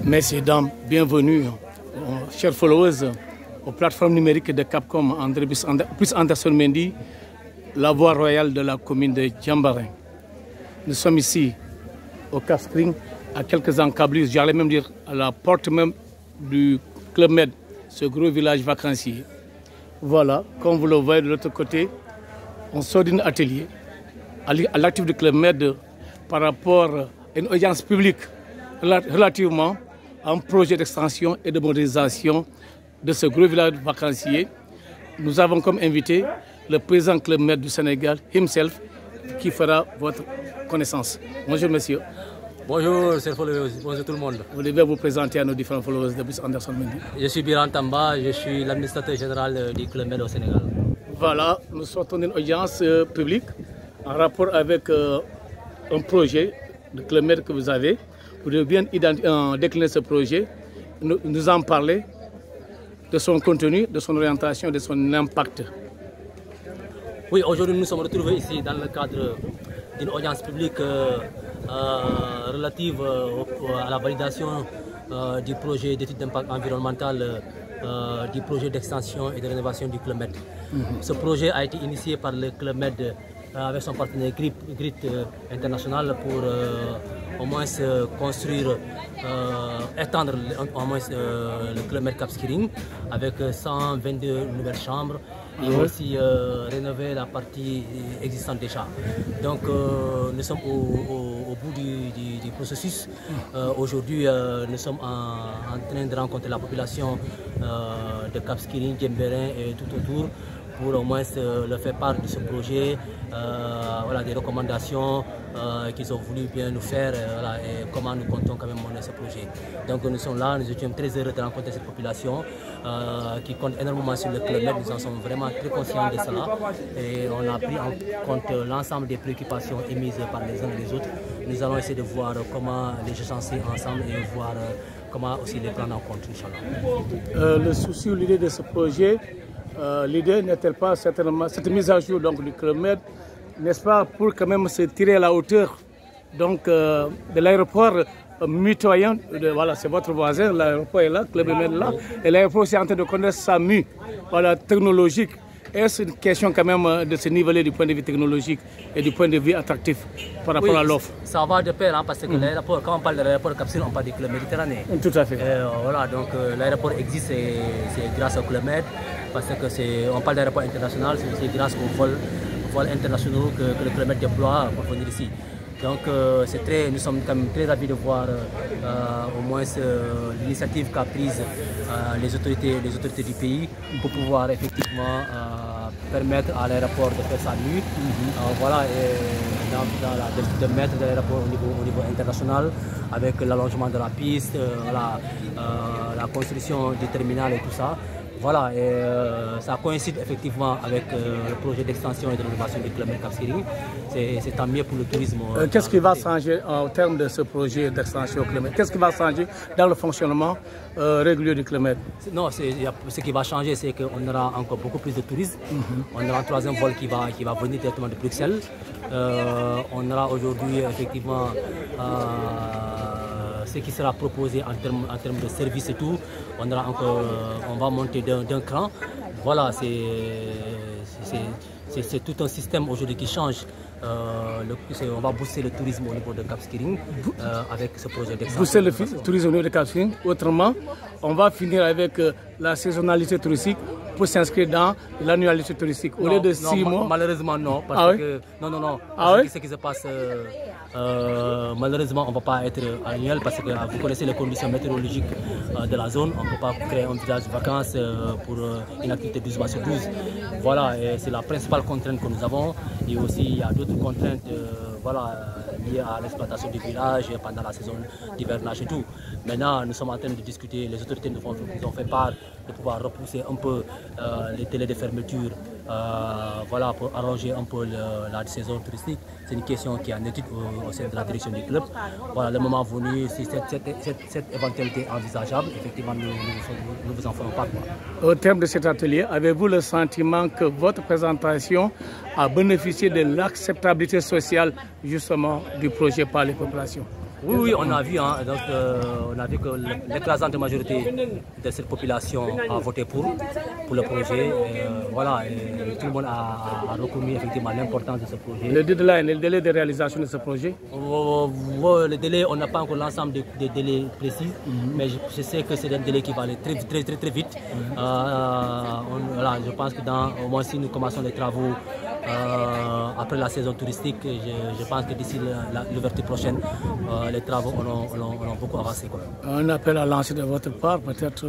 Messieurs, dames, bienvenue, chers followers, aux plateformes numériques de Capcom, plus Anderson Mendy, la voie royale de la commune de Djambarin. Nous sommes ici au Cap Skirring, à quelques encablures, j'allais même dire à la porte même du Club Med, ce gros village vacancier. Voilà, comme vous le voyez de l'autre côté, on sort d'un atelier à l'actif du Club Med par rapport à une audience publique relativement à un projet d'extension et de modernisation de ce gros village vacancier. Nous avons comme invité le président Club Med du Sénégal, himself, qui fera votre connaissance. Bonjour monsieur. Bonjour, bonjour tout le monde. Vous devez vous présenter à nos différents followers de Plus Anderson Mendy. Je suis Biran Tamba, je suis l'administrateur général du Club Med au Sénégal. Voilà, nous sortons d'une audience publique en rapport avec un projet de Club Med que vous avez. Vous devez bien décliner ce projet, nous en parler de son contenu, de son orientation, de son impact. Oui, aujourd'hui nous sommes retrouvés ici dans le cadre d'une audience publique relative à la validation du projet d'étude d'impact environnemental, du projet d'extension et de rénovation du Club Med. Ce projet a été initié par le Club Med avec son partenaire GRIT International pour au moins construire, étendre au moins le Club Med Cap Skirring avec 122 nouvelles chambres et aussi rénover la partie existante déjà. Donc nous sommes au bout du processus. Aujourd'hui nous sommes en train de rencontrer la population de Cap Skirring, Djambarin et tout autour pour au moins leur faire part de ce projet, voilà, des recommandations qu'ils ont voulu bien nous faire voilà, et comment nous comptons quand même mener ce projet. Donc nous sommes là, nous étions très heureux de rencontrer cette population qui compte énormément sur le Club Med. Nous en sommes vraiment très conscients de cela et on a pris en compte l'ensemble des préoccupations émises par les uns et les autres. Nous allons essayer de voir comment les échanger ensemble et voir comment aussi les prendre en compte, Inch'Allah. Le souci ou l'idée de ce projet, l'idée n'est-elle pas certainement cette mise à jour donc, du Club Med, n'est-ce pas, pour quand même se tirer à la hauteur donc, de l'aéroport mitoyen, voilà, c'est votre voisin, l'aéroport est là, Club Med est là, et l'aéroport est en train de connaître sa mue voilà, technologique. Est-ce une question quand même de se niveler du point de vue technologique et du point de vue attractif par rapport à l'offre? Ça va de pair, hein, parce que l'aéroport, quand on parle de l'aéroport Cap Skirring, on parle du Club Méditerranée. Tout à fait. Voilà, donc l'aéroport existe, c'est grâce au Club Med, parce que on parle d'aéroport international, c'est grâce aux vols internationaux que le Club Med déploie pour venir ici. Donc nous sommes quand même très ravis de voir au moins l'initiative qu'a prise les autorités du pays pour pouvoir effectivement permettre à l'aéroport de faire sa mue. Voilà, et de mettre l'aéroport au niveau international avec l'allongement de la piste, la construction du terminal et tout ça. Voilà, et ça coïncide effectivement avec le projet d'extension et de rénovation du Club Med Cap Skirring. C'est tant mieux pour le tourisme. Qu'est-ce qui va changer en termes de ce projet d'extension au Club Med? Qu'est-ce qui va changer dans le fonctionnement régulier du Club Med? Non, ce qui va changer, c'est qu'on aura encore beaucoup plus de tourisme. On aura un troisième vol qui va venir directement de Bruxelles. On aura aujourd'hui effectivement ce qui sera proposé en termes de services et tout. On va monter d'un cran. Voilà, c'est tout un système aujourd'hui qui change. On va booster le tourisme au niveau de Cap Skirring avec ce projet d'extension. Booster le tourisme au niveau de Cap Skirring. Autrement, on va finir avec la saisonnalité touristique pour s'inscrire dans l'annualité touristique. Au lieu de 6 mois. Malheureusement, non. Parce que, non. Ce qui se passe, malheureusement, on ne va pas être annuel parce que vous connaissez les conditions météorologiques de la zone. On ne peut pas créer un village de vacances pour une activité 12 mois sur 12. Voilà, c'est la principale contrainte que nous avons. Et aussi, il y a d'autres contraintes liées à l'exploitation du village pendant la saison d'hivernage et tout. Maintenant, nous sommes en train de discuter, les autorités nous ont fait part de pouvoir repousser un peu les délais de fermeture voilà, pour arranger un peu la saison touristique. C'est une question qui est en étude au sein de la direction du club. Voilà, le moment venu, si cette éventualité est envisageable, effectivement, nous vous en ferons part. Au terme de cet atelier, avez-vous le sentiment que votre présentation a bénéficié de l'acceptabilité sociale justement du projet par les populations? Oui, on a vu, hein, donc, on a vu que l'écrasante majorité de cette population a voté pour le projet. Voilà, et tout le monde a reconnu effectivement l'importance de ce projet. Le délai de réalisation de ce projet? Le délai, on n'a pas encore l'ensemble des délais précis, mais je sais que c'est un délai qui va aller très vite. Voilà, je pense que au moins si nous commençons les travaux après la saison touristique, je pense que d'ici l'ouverture prochaine, les travaux auront beaucoup avancé, quoi. Un appel à lancer de votre part, peut-être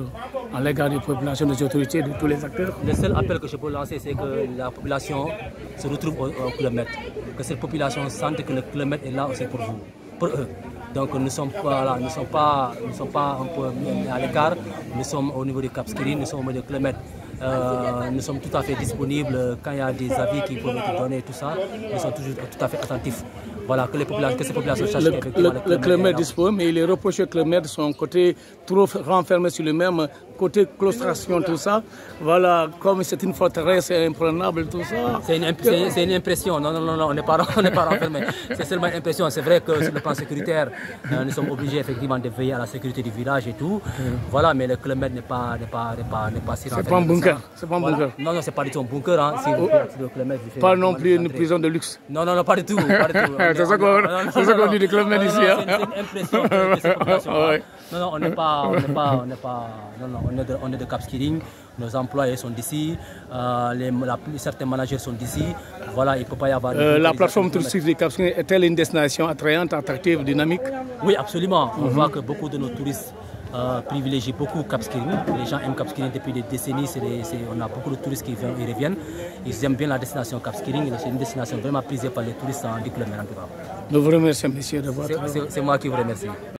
à l'égard des populations, des autorités, de tous les acteurs? Le seul appel que je peux lancer, c'est que la population se retrouve au kilomètre, que cette population sente que le kilomètre est là aussi pour eux. Donc nous ne sommes pas un peu à l'écart, nous sommes au niveau du Cap Skirring, nous sommes au niveau du kilomètre. Nous sommes tout à fait disponibles quand il y a des avis qui peuvent être donnés, tout ça. Nous sommes toujours tout à fait attentifs. Voilà, que ces populations sachent qu'effectivement le kilomètre dispose, mais il est reproché au kilomètre son côté trop renfermé sur lui-même, côté claustration, tout ça. Voilà, comme c'est une forteresse imprenable, tout ça. C'est une impression. Non, on n'est pas renfermé. C'est seulement une impression. C'est vrai que sur le plan sécuritaire, nous sommes obligés effectivement de veiller à la sécurité du village et tout. Voilà, mais le kilomètre n'est pas si renfermé. C'est pas un bunker. C'est pas un bunker. Non, c'est pas du tout un bunker. Hein. Pas non plus une prison de luxe. Non, pas du tout. C'est ça qu'on dit du kilomètre ici. C'est une impression de cette population. Non, on est de Cap Skirring. Nos employés sont d'ici, certains managers sont d'ici. Voilà, il ne peut pas y avoir... la plateforme touristique de Cap Skirring est-elle une destination attrayante, attractive, dynamique? Oui, absolument. On voit que beaucoup de nos touristes privilégient beaucoup Cap Skirring. Les gens aiment Cap Skirring depuis des décennies. On a beaucoup de touristes qui viennent et reviennent. Ils aiment bien la destination Cap Skirring. C'est une destination vraiment prisée par les touristes du kilomètre en tout cas. Nous vous remercions, messieurs, de votre... C'est moi qui vous remercie.